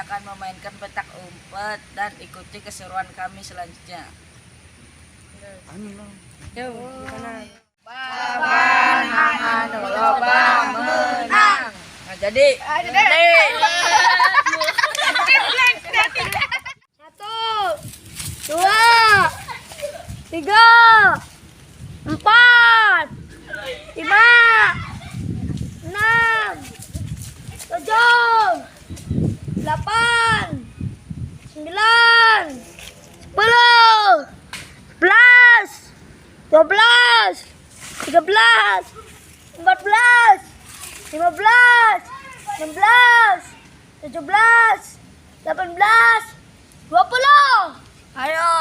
saya akan memainkan petak umpet dan ikuti keseruan kami selanjutnya. Papan loba menang. Nah, jadi. Satu, dua, tiga, empat, lima, enam, tujuh, delapan, sembilan, sepuluh, sebelas, 12, 13, 14, 15, 16, 17, 18, 20. Ayo.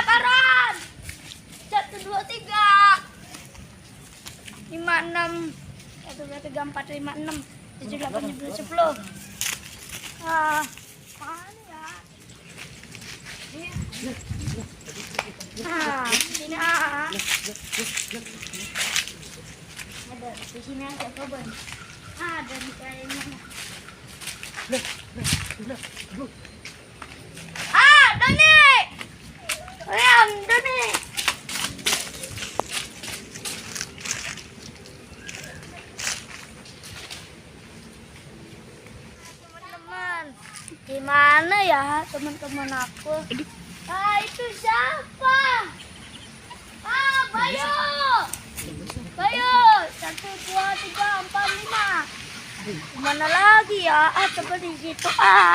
Baron. 1, 2, 3, 5, 6, 1, 2, 3, 4, 5, 6, 7, 8, 9, 10. Mana ya? Sini ada di sini ada coba. Ada di kayaknya. Doni. Doni. Teman-teman, gimana ya teman-teman aku? Itu siapa? Bayu. Bayu, 1, 2, 3, 4, 5. Gimana lagi ya? Coba di situ. Wah,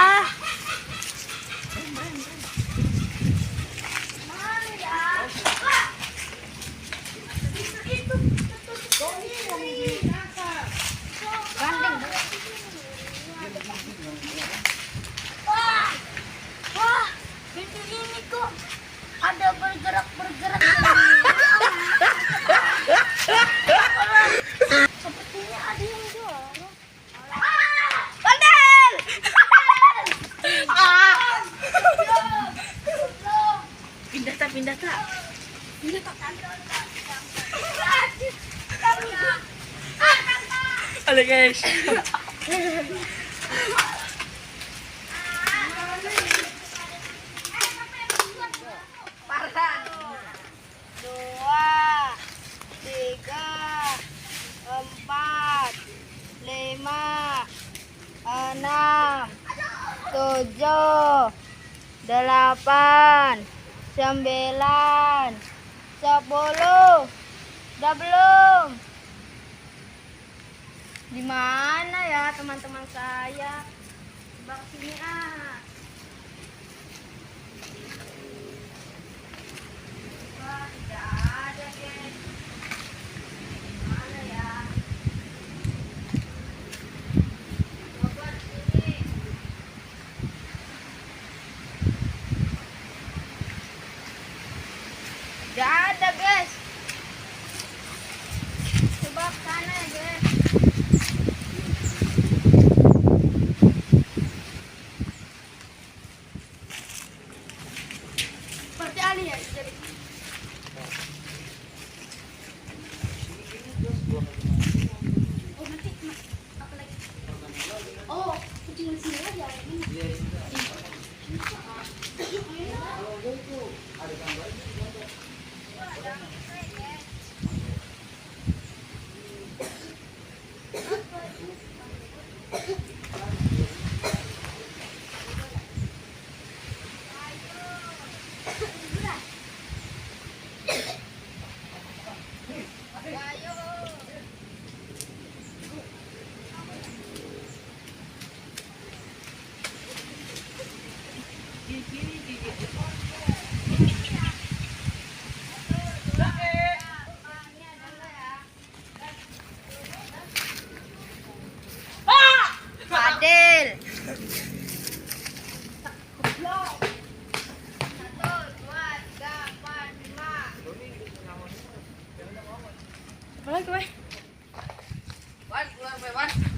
pintu ini kok ada bergerak-bergerak. Sepertinya ada yang jual. Bandel! Pindah tak? Halo guys. Dua, tiga, empat, lima, enam, tujuh, delapan, 9, 10. Udah belum? Gimana ya teman-teman saya? Coba kesini Wah, tidak ada guys. Gimana ya? Coba kesini. Tidak ada guys. Coba ke sana ya guys. Seperti Ali ya jadi. Oh nanti apa lagi? Oh kucing di sini aja ini. Apa lagi, Weh? Wan, keluar, Wan.